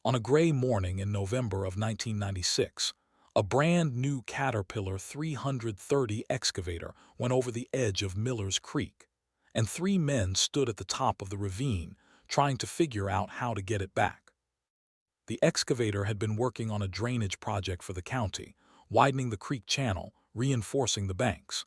On a gray morning in November of 1996, a brand new Caterpillar 330 excavator went over the edge of Miller's Creek, and three men stood at the top of the ravine trying to figure out how to get it back. The excavator had been working on a drainage project for the county, widening the creek channel, reinforcing the banks.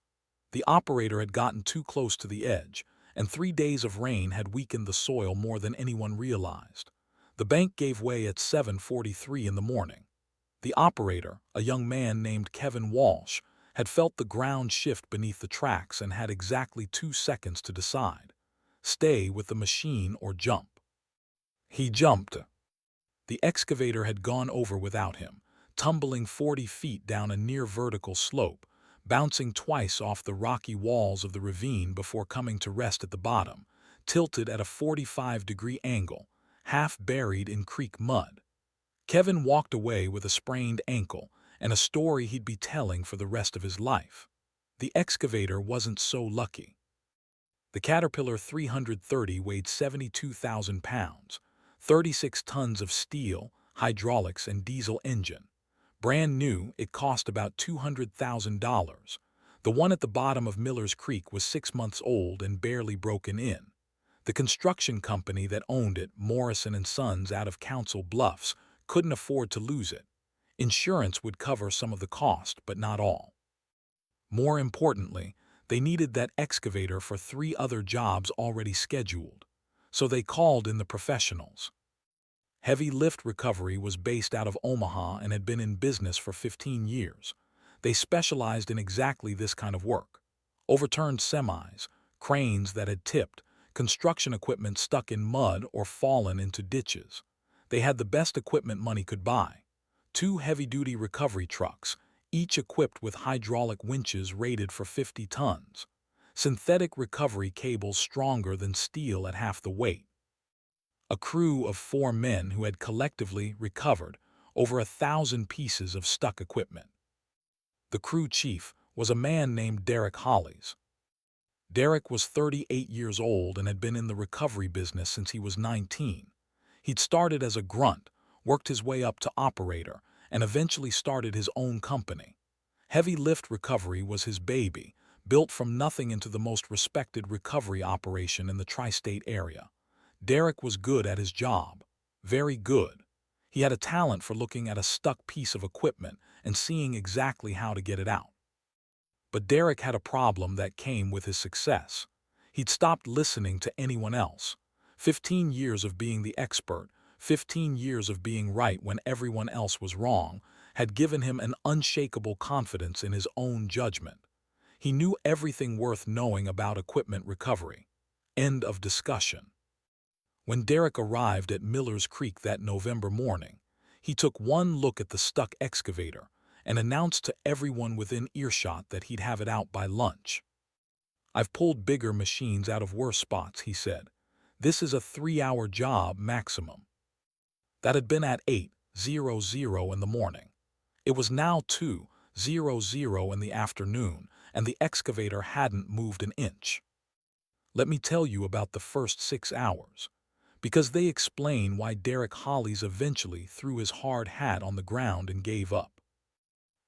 The operator had gotten too close to the edge, and 3 days of rain had weakened the soil more than anyone realized. The bank gave way at 7:43 in the morning. The operator, a young man named Kevin Walsh, had felt the ground shift beneath the tracks and had exactly 2 seconds to decide: stay with the machine or jump. He jumped. The excavator had gone over without him, tumbling 40 feet down a near-vertical slope, bouncing twice off the rocky walls of the ravine before coming to rest at the bottom, tilted at a 45-degree angle, half buried in creek mud. Kevin walked away with a sprained ankle and a story he'd be telling for the rest of his life. The excavator wasn't so lucky. The Caterpillar 330 weighed 72,000 pounds, 36 tons of steel, hydraulics, and diesel engine. Brand new, it cost about $200,000. The one at the bottom of Miller's Creek was 6 months old and barely broken in. The construction company that owned it, Morrison & Sons out of Council Bluffs, couldn't afford to lose it. Insurance would cover some of the cost, but not all. More importantly, they needed that excavator for 3 other jobs already scheduled, so they called in the professionals. Heavy Lift Recovery was based out of Omaha and had been in business for 15 years. They specialized in exactly this kind of work: overturned semis, cranes that had tipped, construction equipment stuck in mud or fallen into ditches. They had the best equipment money could buy: 2 heavy-duty recovery trucks, each equipped with hydraulic winches rated for 50 tons, synthetic recovery cables stronger than steel at half the weight. A crew of 4 men who had collectively recovered over 1,000 pieces of stuck equipment. The crew chief was a man named Derek Hollies. Derek was 38 years old and had been in the recovery business since he was 19. He'd started as a grunt, worked his way up to operator, and eventually started his own company. Heavy Lift Recovery was his baby, built from nothing into the most respected recovery operation in the tri-state area. Derek was good at his job, very good. He had a talent for looking at a stuck piece of equipment and seeing exactly how to get it out. But Derek had a problem that came with his success. He'd stopped listening to anyone else. 15 years of being the expert, 15 years of being right when everyone else was wrong, had given him an unshakable confidence in his own judgment. He knew everything worth knowing about equipment recovery. End of discussion. When Derek arrived at Miller's Creek that November morning, he took one look at the stuck excavator and announced to everyone within earshot that he'd have it out by lunch. "I've pulled bigger machines out of worse spots," he said. "This is a 3-hour job maximum." That had been at 8:00 in the morning. It was now 2:00 in the afternoon, and the excavator hadn't moved an inch. Let me tell you about the first 6 hours, because they explain why Derek Hollies eventually threw his hard hat on the ground and gave up.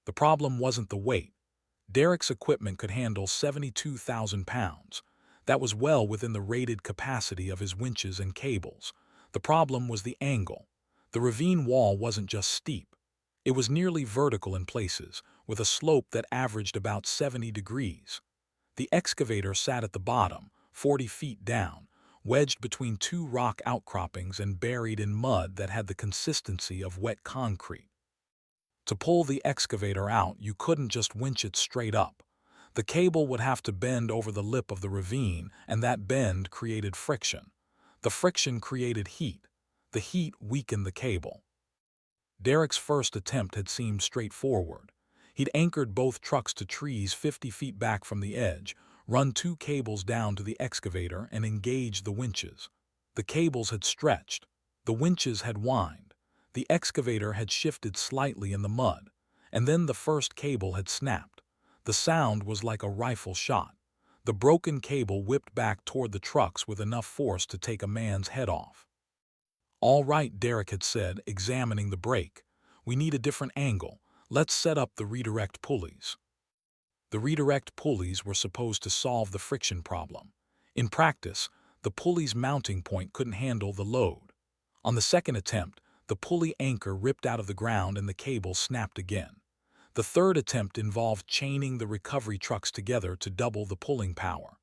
The problem wasn't the weight. Derek's equipment could handle 72,000 pounds. That was well within the rated capacity of his winches and cables. The problem was the angle. The ravine wall wasn't just steep. It was nearly vertical in places, with a slope that averaged about 70 degrees. The excavator sat at the bottom, 40 feet down, wedged between 2 rock outcroppings and buried in mud that had the consistency of wet concrete. To pull the excavator out, you couldn't just winch it straight up. The cable would have to bend over the lip of the ravine, and that bend created friction. The friction created heat. The heat weakened the cable. Derek's first attempt had seemed straightforward. He'd anchored both trucks to trees 50 feet back from the edge, run 2 cables down to the excavator, and engaged the winches. The cables had stretched. The winches had whined. The excavator had shifted slightly in the mud, and then the first cable had snapped. The sound was like a rifle shot. The broken cable whipped back toward the trucks with enough force to take a man's head off. "All right," Derek had said, examining the brake. "We need a different angle. Let's set up the redirect pulleys." The redirect pulleys were supposed to solve the friction problem. In practice, the pulley's mounting point couldn't handle the load. On the second attempt, the pulley anchor ripped out of the ground and the cable snapped again. The third attempt involved chaining the recovery trucks together to double the pulling power.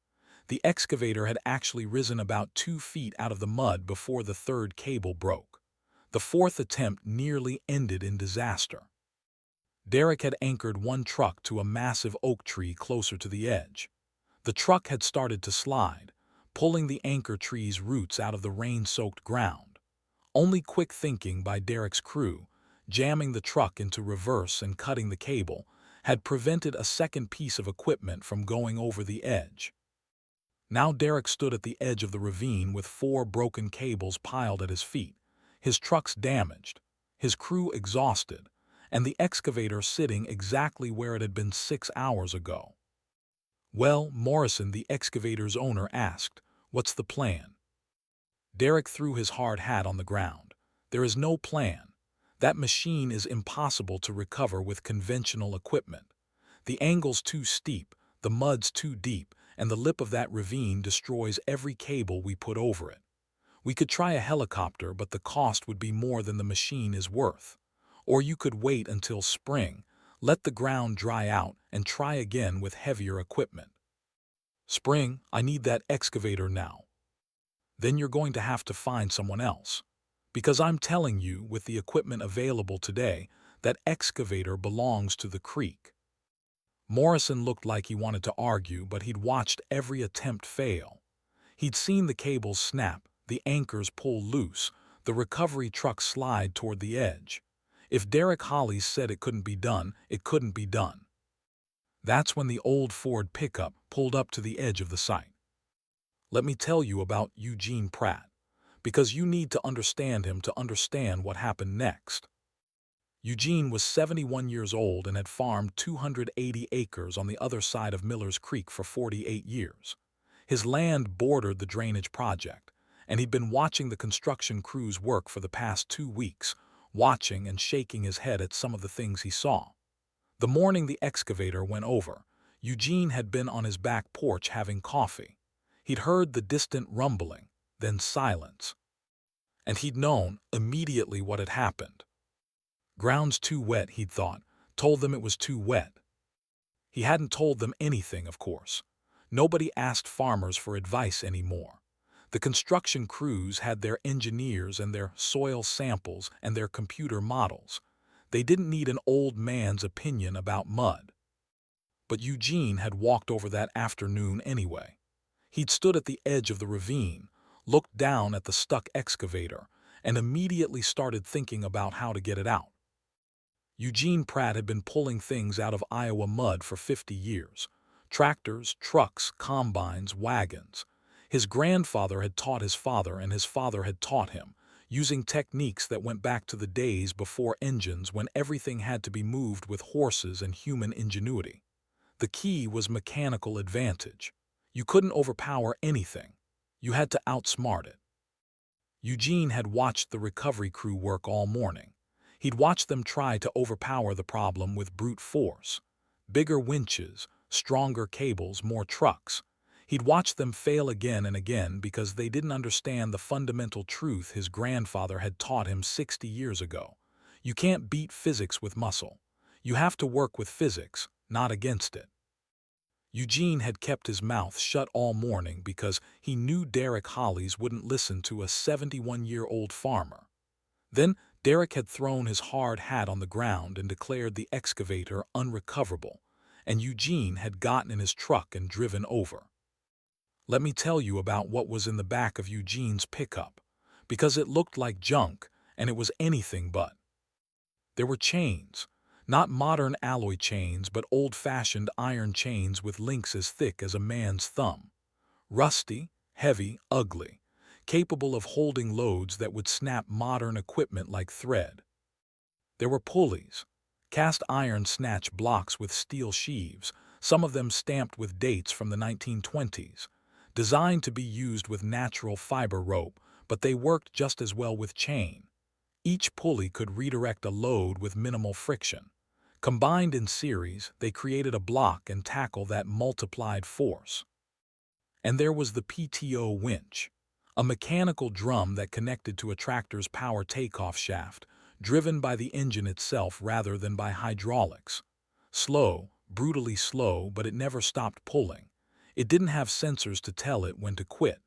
The excavator had actually risen about 2 feet out of the mud before the third cable broke. The fourth attempt nearly ended in disaster. Derek had anchored one truck to a massive oak tree closer to the edge. The truck had started to slide, pulling the anchor tree's roots out of the rain-soaked ground. Only quick thinking by Derek's crew, jamming the truck into reverse and cutting the cable, had prevented a second piece of equipment from going over the edge. Now Derek stood at the edge of the ravine with 4 broken cables piled at his feet, his trucks damaged, his crew exhausted, and the excavator sitting exactly where it had been 6 hours ago. "Well," Morrison, the excavator's owner, asked, "what's the plan?" Derek threw his hard hat on the ground. "There is no plan. That machine is impossible to recover with conventional equipment. The angle's too steep, the mud's too deep, and the lip of that ravine destroys every cable we put over it. We could try a helicopter, but the cost would be more than the machine is worth. Or you could wait until spring, let the ground dry out, and try again with heavier equipment." "Spring, I need that excavator now." "Then you're going to have to find someone else. Because I'm telling you, with the equipment available today, that excavator belongs to the creek." Morrison looked like he wanted to argue, but he'd watched every attempt fail. He'd seen the cables snap, the anchors pull loose, the recovery truck slide toward the edge. If Derek Hollis said it couldn't be done, it couldn't be done. That's when the old Ford pickup pulled up to the edge of the site. Let me tell you about Eugene Pratt, because you need to understand him to understand what happened next. Eugene was 71 years old and had farmed 280 acres on the other side of Miller's Creek for 48 years. His land bordered the drainage project, and he'd been watching the construction crews work for the past 2 weeks, watching and shaking his head at some of the things he saw. The morning the excavator went over, Eugene had been on his back porch having coffee. He'd heard the distant rumbling, then silence. And he'd known immediately what had happened. Ground's too wet, he'd thought, told them it was too wet. He hadn't told them anything, of course. Nobody asked farmers for advice anymore. The construction crews had their engineers and their soil samples and their computer models. They didn't need an old man's opinion about mud. But Eugene had walked over that afternoon anyway. He'd stood at the edge of the ravine, looked down at the stuck excavator, and immediately started thinking about how to get it out. Eugene Pratt had been pulling things out of Iowa mud for 50 years. Tractors, trucks, combines, wagons. His grandfather had taught his father, and his father had taught him, using techniques that went back to the days before engines, when everything had to be moved with horses and human ingenuity. The key was mechanical advantage. You couldn't overpower anything. You had to outsmart it. Eugene had watched the recovery crew work all morning. He'd watched them try to overpower the problem with brute force. Bigger winches, stronger cables, more trucks. He'd watched them fail again and again because they didn't understand the fundamental truth his grandfather had taught him 60 years ago. You can't beat physics with muscle. You have to work with physics, not against it. Eugene had kept his mouth shut all morning because he knew Derek Hollis wouldn't listen to a 71-year-old farmer. Then Derek had thrown his hard hat on the ground and declared the excavator unrecoverable, and Eugene had gotten in his truck and driven over. Let me tell you about what was in the back of Eugene's pickup, because it looked like junk, and it was anything but. There were chains, not modern alloy chains, but old-fashioned iron chains with links as thick as a man's thumb. Rusty, heavy, ugly, capable of holding loads that would snap modern equipment like thread. There were pulleys, cast iron snatch blocks with steel sheaves, some of them stamped with dates from the 1920s, designed to be used with natural fiber rope, but they worked just as well with chain. Each pulley could redirect a load with minimal friction. Combined in series, they created a block and tackle that multiplied force. And there was the PTO winch, a mechanical drum that connected to a tractor's power takeoff shaft, driven by the engine itself rather than by hydraulics. Slow, brutally slow, but it never stopped pulling. It didn't have sensors to tell it when to quit.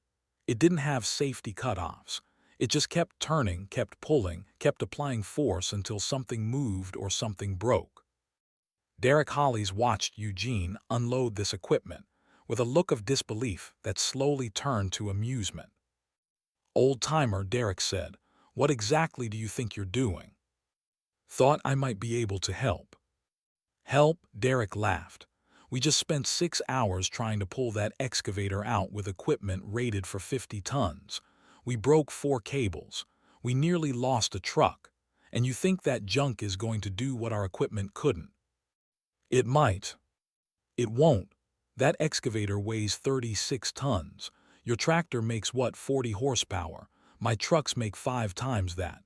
It didn't have safety cutoffs. It just kept turning, kept pulling, kept applying force until something moved or something broke. Derek Hollis watched Eugene unload this equipment with a look of disbelief that slowly turned to amusement. "Old-timer," Derek said, "what exactly do you think you're doing?" "Thought I might be able to help." "Help?" Derek laughed. "We just spent 6 hours trying to pull that excavator out with equipment rated for 50 tons. We broke 4 cables. We nearly lost a truck. And you think that junk is going to do what our equipment couldn't?" "It might." "It won't. That excavator weighs 36 tons. Your tractor makes what, 40 horsepower? My trucks make 5 times that.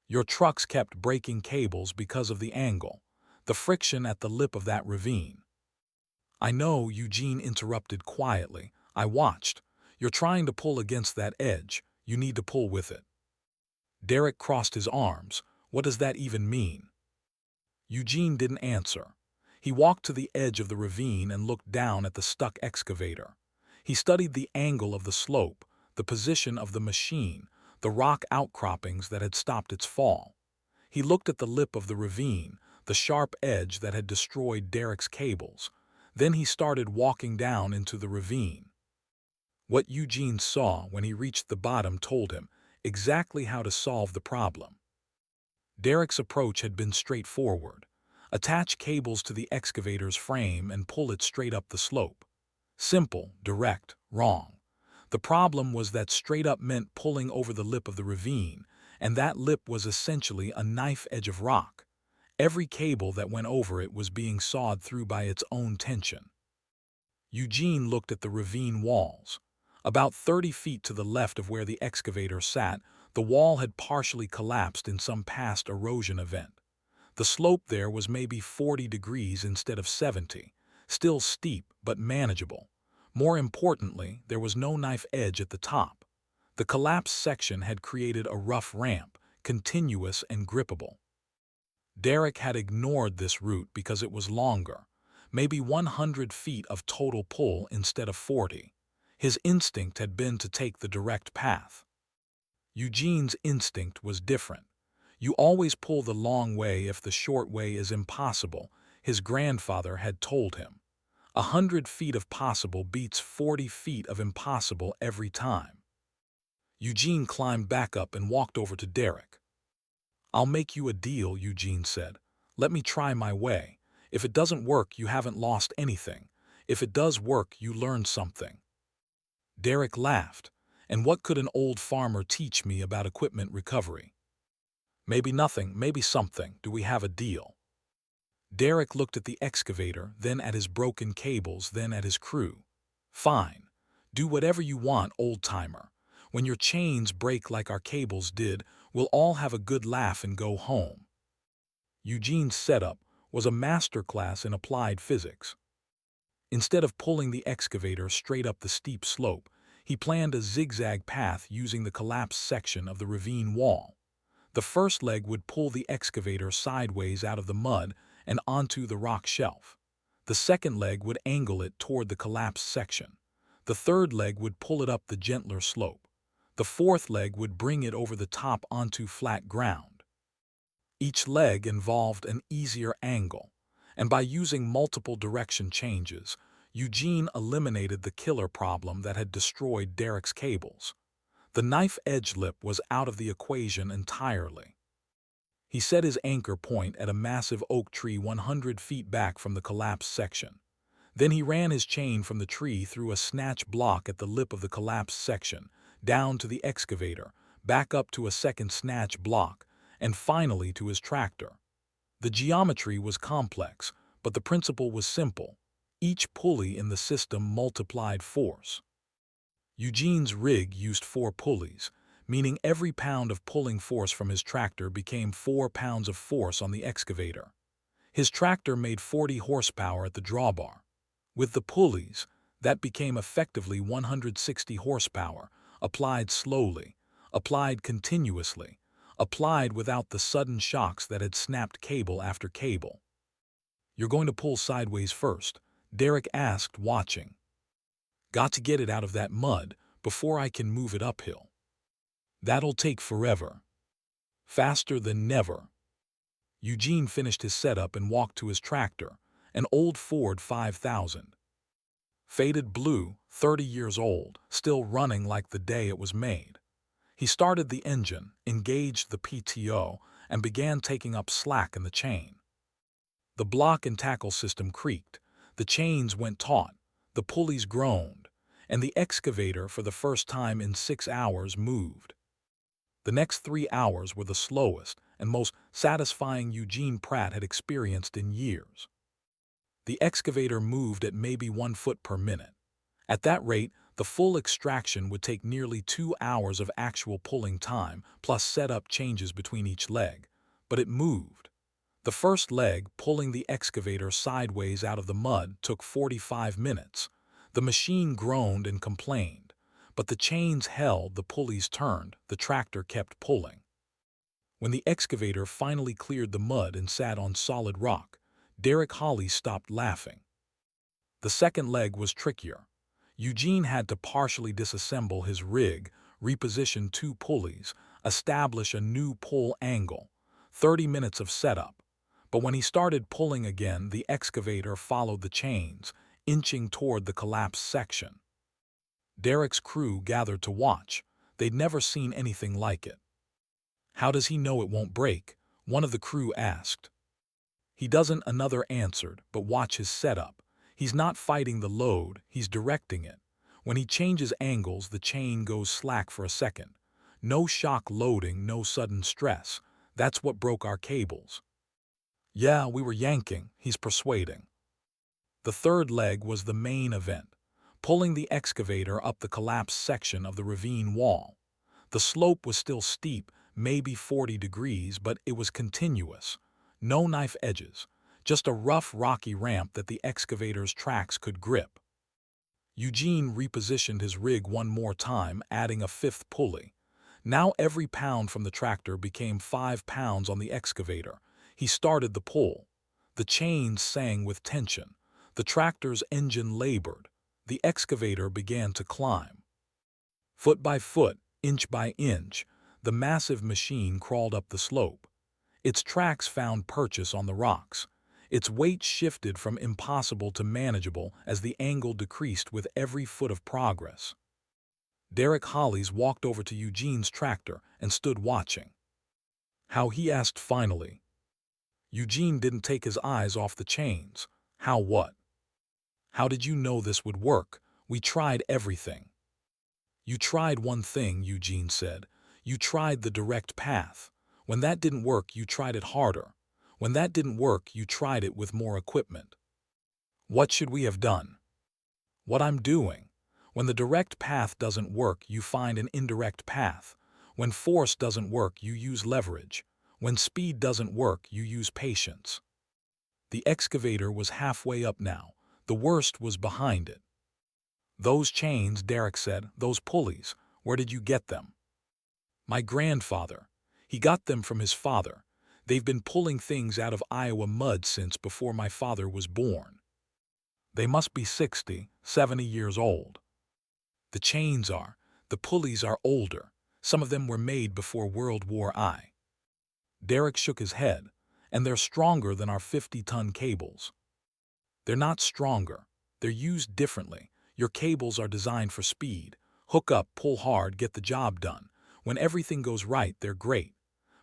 Your trucks kept breaking cables because of the angle, the friction at the lip of that ravine." "I know," Eugene interrupted quietly. "I watched. You're trying to pull against that edge. You need to pull with it." Derek crossed his arms. "What does that even mean?" Eugene didn't answer. He walked to the edge of the ravine and looked down at the stuck excavator. He studied the angle of the slope, the position of the machine, the rock outcroppings that had stopped its fall. He looked at the lip of the ravine, the sharp edge that had destroyed Derek's cables. Then he started walking down into the ravine. What Eugene saw when he reached the bottom told him exactly how to solve the problem. Derek's approach had been straightforward. Attach cables to the excavator's frame and pull it straight up the slope. Simple, direct, wrong. The problem was that straight up meant pulling over the lip of the ravine, and that lip was essentially a knife edge of rock. Every cable that went over it was being sawed through by its own tension. Eugene looked at the ravine walls. About 30 feet to the left of where the excavator sat, the wall had partially collapsed in some past erosion event. The slope there was maybe 40 degrees instead of 70, still steep but manageable. More importantly, there was no knife edge at the top. The collapsed section had created a rough ramp, continuous and grippable. Derek had ignored this route because it was longer, maybe 100 feet of total pull instead of 40. His instinct had been to take the direct path. Eugene's instinct was different. You always pull the long way if the short way is impossible, his grandfather had told him. 100 feet of possible beats 40 feet of impossible every time. Eugene climbed back up and walked over to Derek. "I'll make you a deal," Eugene said. "Let me try my way. If it doesn't work, you haven't lost anything. If it does work, you learned something." Derek laughed. "And what could an old farmer teach me about equipment recovery?" "Maybe nothing, maybe something. Do we have a deal?" Derek looked at the excavator, then at his broken cables, then at his crew. "Fine. Do whatever you want, old-timer. When your chains break like our cables did, we'll all have a good laugh and go home." Eugene's setup was a masterclass in applied physics. Instead of pulling the excavator straight up the steep slope, he planned a zigzag path using the collapsed section of the ravine wall. The first leg would pull the excavator sideways out of the mud and onto the rock shelf. The second leg would angle it toward the collapsed section. The third leg would pull it up the gentler slope. The fourth leg would bring it over the top onto flat ground. Each leg involved an easier angle, and by using multiple direction changes, Eugene eliminated the killer problem that had destroyed Derek's cables. The knife edge lip was out of the equation entirely. He set his anchor point at a massive oak tree 100 feet back from the collapsed section. Then he ran his chain from the tree through a snatch block at the lip of the collapsed section, down to the excavator, back up to a second snatch block, and finally to his tractor. The geometry was complex, but the principle was simple. Each pulley in the system multiplied force. Eugene's rig used 4 pulleys, meaning every pound of pulling force from his tractor became 4 pounds of force on the excavator. His tractor made 40 horsepower at the drawbar. With the pulleys, that became effectively 160 horsepower, applied slowly, applied continuously, applied without the sudden shocks that had snapped cable after cable. "You're going to pull sideways first," Derek asked, watching. "Got to get it out of that mud before I can move it uphill. That'll take forever. Faster than never." Eugene finished his setup and walked to his tractor, an old Ford 5000. Faded blue, 30 years old, still running like the day it was made. He started the engine, engaged the PTO, and began taking up slack in the chain. The block and tackle system creaked, the chains went taut, the pulleys groaned, and the excavator, for the first time in 6 hours, moved. The next 3 hours were the slowest and most satisfying Eugene Pratt had experienced in years. The excavator moved at maybe 1 foot per minute. At that rate, the full extraction would take nearly 2 hours of actual pulling time, plus setup changes between each leg. But it moved. The first leg, pulling the excavator sideways out of the mud, took 45 minutes. The machine groaned and complained. But the chains held, the pulleys turned, the tractor kept pulling. When the excavator finally cleared the mud and sat on solid rock, Derek Holly stopped laughing. The second leg was trickier. Eugene had to partially disassemble his rig, reposition 2 pulleys, establish a new pull angle. 30 minutes of setup. But when he started pulling again, the excavator followed the chains, inching toward the collapsed section. Derek's crew gathered to watch. They'd never seen anything like it. "How does he know it won't break?" one of the crew asked. "He doesn't," another answered, "but watch his setup. He's not fighting the load, he's directing it. When he changes angles, the chain goes slack for a second. No shock loading, no sudden stress. That's what broke our cables." "Yeah, we were yanking," he's persuading. The third leg was the main event, pulling the excavator up the collapsed section of the ravine wall. The slope was still steep, maybe 40 degrees, but it was continuous. No knife edges, just a rough, rocky ramp that the excavator's tracks could grip. Eugene repositioned his rig one more time, adding a 5th pulley. Now every pound from the tractor became 5 pounds on the excavator. He started the pull. The chains sang with tension. The tractor's engine labored. The excavator began to climb. Foot by foot, inch by inch, the massive machine crawled up the slope. Its tracks found purchase on the rocks. Its weight shifted from impossible to manageable as the angle decreased with every foot of progress. Derek Hollies walked over to Eugene's tractor and stood watching. "How?" he asked finally. Eugene didn't take his eyes off the chains. "How what?" "How did you know this would work? We tried everything." "You tried one thing," Eugene said. "You tried the direct path. When that didn't work, you tried it harder. When that didn't work, you tried it with more equipment." "What should we have done?" "What I'm doing. When the direct path doesn't work, you find an indirect path. When force doesn't work, you use leverage. When speed doesn't work, you use patience." The excavator was halfway up now. The worst was behind it. "Those chains," Derek said, "those pulleys, where did you get them?" "My grandfather. He got them from his father. They've been pulling things out of Iowa mud since before my father was born. They must be 60, 70 years old. The chains are. The pulleys are older. Some of them were made before World War I." Derek shook his head. "And they're stronger than our 50-ton cables." "They're not stronger. They're used differently. Your cables are designed for speed. Hook up, pull hard, get the job done. When everything goes right, they're great.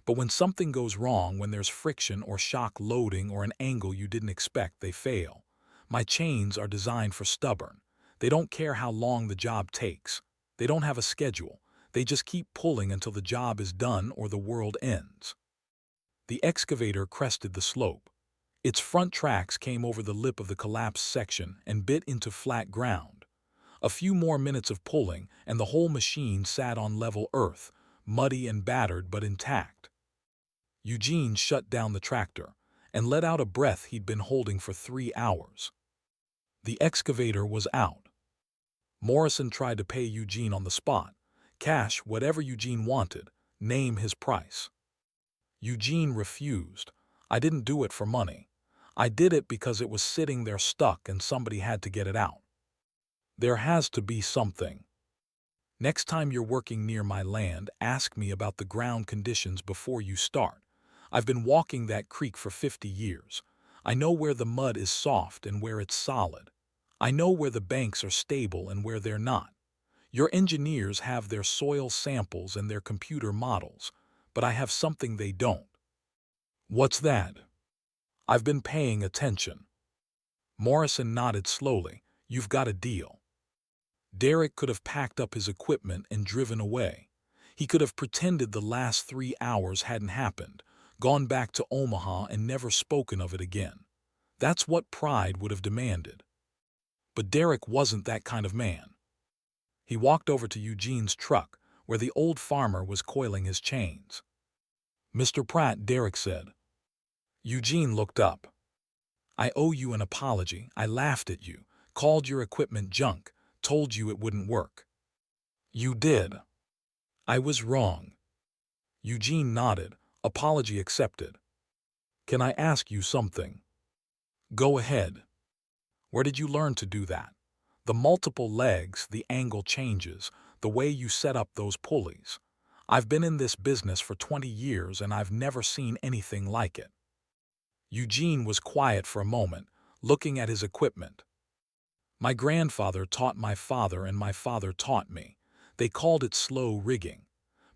But when something goes wrong, when there's friction or shock loading or an angle you didn't expect, they fail. My chains are designed for stubborn. They don't care how long the job takes. They don't have a schedule. They just keep pulling until the job is done or the world ends." The excavator crested the slope. Its front tracks came over the lip of the collapsed section and bit into flat ground. A few more minutes of pulling, and the whole machine sat on level earth, muddy and battered but intact. Eugene shut down the tractor and let out a breath he'd been holding for 3 hours. The excavator was out. Morrison tried to pay Eugene on the spot. Cash whatever Eugene wanted, name his price. Eugene refused. I didn't do it for money. I did it because it was sitting there stuck and somebody had to get it out. There has to be something. Next time you're working near my land, ask me about the ground conditions before you start. I've been walking that creek for 50 years. I know where the mud is soft and where it's solid. I know where the banks are stable and where they're not. Your engineers have their soil samples and their computer models, but I have something they don't. What's that? I've been paying attention. Morrison nodded slowly. You've got a deal. Derek could have packed up his equipment and driven away. He could have pretended the last 3 hours hadn't happened, gone back to Omaha and never spoken of it again. That's what pride would have demanded. But Derek wasn't that kind of man. He walked over to Eugene's truck, where the old farmer was coiling his chains. "Mr. Pratt," Derek said. Eugene looked up. "I owe you an apology. I laughed at you, called your equipment junk, told you it wouldn't work." "You did." "I was wrong." Eugene nodded. Apology accepted. "Can I ask you something?" "Go ahead." "Where did you learn to do that? The multiple legs, the angle changes, the way you set up those pulleys. I've been in this business for 20 years and I've never seen anything like it." Eugene was quiet for a moment, looking at his equipment. "My grandfather taught my father and my father taught me. They called it slow rigging.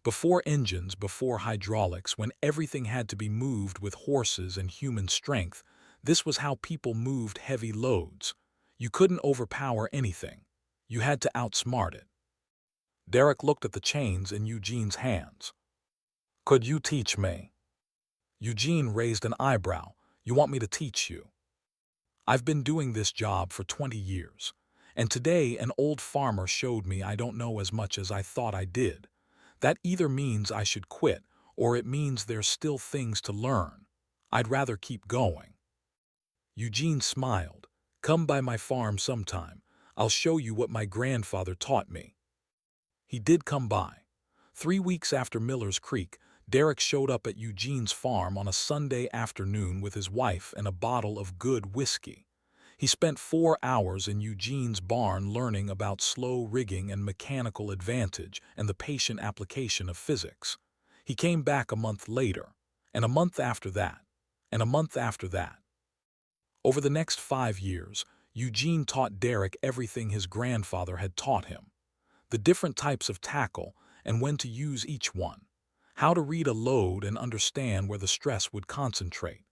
Before engines, before hydraulics, when everything had to be moved with horses and human strength, this was how people moved heavy loads. You couldn't overpower anything. You had to outsmart it." Derek looked at the chains in Eugene's hands. "Could you teach me?" Eugene raised an eyebrow. "You want me to teach you?" "I've been doing this job for 20 years, and today an old farmer showed me I don't know as much as I thought I did. That either means I should quit, or it means there's still things to learn. I'd rather keep going." Eugene smiled. "Come by my farm sometime. I'll show you what my grandfather taught me." He did come by. 3 weeks after Miller's Creek, Derek showed up at Eugene's farm on a Sunday afternoon with his wife and a bottle of good whiskey. He spent 4 hours in Eugene's barn learning about slow rigging and mechanical advantage and the patient application of physics. He came back a month later, and a month after that, and a month after that. Over the next 5 years, Eugene taught Derek everything his grandfather had taught him: the different types of tackle and when to use each one, how to read a load and understand where the stress would concentrate,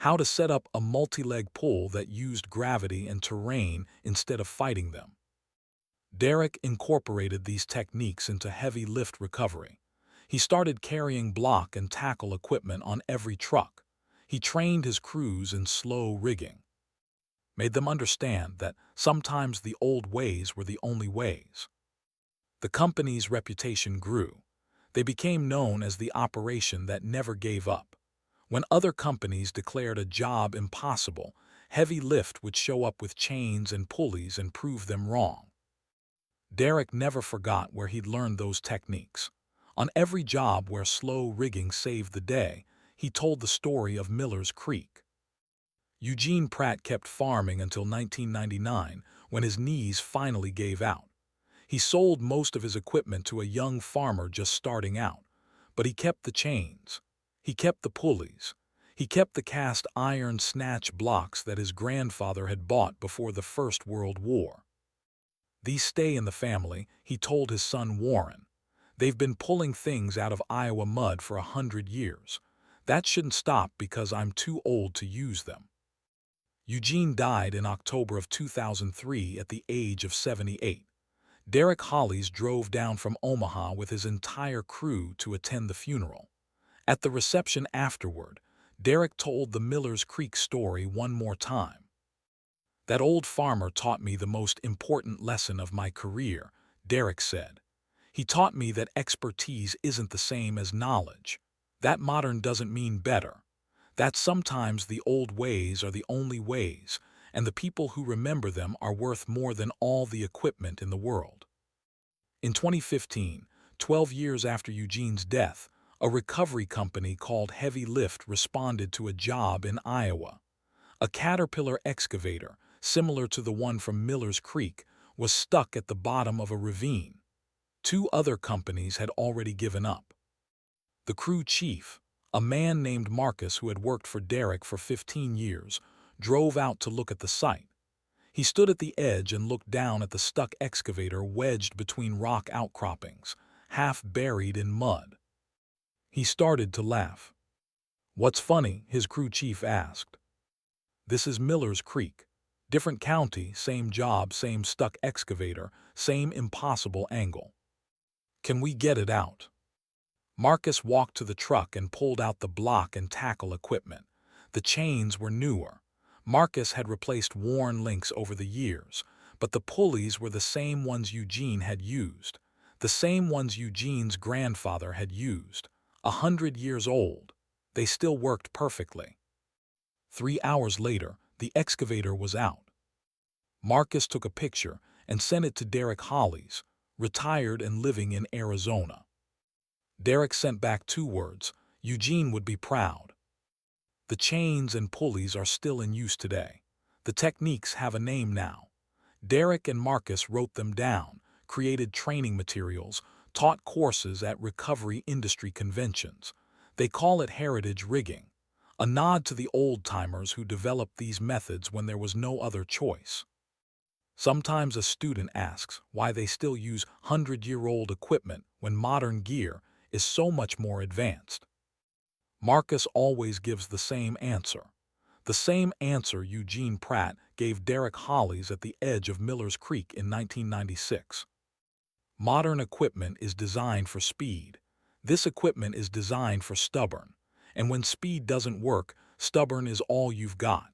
how to set up a multi-leg pull that used gravity and terrain instead of fighting them. Derek incorporated these techniques into heavy lift recovery. He started carrying block and tackle equipment on every truck. He trained his crews in slow rigging, made them understand that sometimes the old ways were the only ways. The company's reputation grew. They became known as the operation that never gave up. When other companies declared a job impossible, Heavy Lift would show up with chains and pulleys and prove them wrong. Derek never forgot where he'd learned those techniques. On every job where slow rigging saved the day, he told the story of Miller's Creek. Eugene Pratt kept farming until 1999, when his knees finally gave out. He sold most of his equipment to a young farmer just starting out, but he kept the chains. He kept the pulleys. He kept the cast iron snatch blocks that his grandfather had bought before the First World War. "These stay in the family," he told his son Warren. "They've been pulling things out of Iowa mud for 100 years. That shouldn't stop because I'm too old to use them." Eugene died in October of 2003 at the age of 78. Derek Hollies drove down from Omaha with his entire crew to attend the funeral. At the reception afterward, Derek told the Miller's Creek story one more time. That old farmer taught me the most important lesson of my career, Derek said. He taught me that expertise isn't the same as knowledge. That modern doesn't mean better. That sometimes the old ways are the only ways, and the people who remember them are worth more than all the equipment in the world. In 2015, 12 years after Eugene's death, a recovery company called Heavy Lift responded to a job in Iowa. A Caterpillar excavator, similar to the one from Miller's Creek, was stuck at the bottom of a ravine. Two other companies had already given up. The crew chief, a man named Marcus who had worked for Derek for 15 years, drove out to look at the site. He stood at the edge and looked down at the stuck excavator wedged between rock outcroppings, half buried in mud. He started to laugh. "What's funny?" his crew chief asked. "This is Miller's Creek. Different county, same job, same stuck excavator, same impossible angle. Can we get it out?" Marcus walked to the truck and pulled out the block and tackle equipment. The chains were newer. Marcus had replaced worn links over the years, but the pulleys were the same ones Eugene had used, the same ones Eugene's grandfather had used. 100 years old. They still worked perfectly. 3 hours later, the excavator was out. Marcus took a picture and sent it to Derek Hollies, retired and living in Arizona. Derek sent back 2 words: Eugene would be proud. The chains and pulleys are still in use today. The techniques have a name now. Derek and Marcus wrote them down, created training materials, taught courses at recovery industry conventions. They call it heritage rigging, a nod to the old-timers who developed these methods when there was no other choice. Sometimes a student asks why they still use 100-year-old equipment when modern gear is so much more advanced. Marcus always gives the same answer Eugene Pratt gave Derek Hollies at the edge of Miller's Creek in 1996. Modern equipment is designed for speed. This equipment is designed for stubborn. And when speed doesn't work, stubborn is all you've got.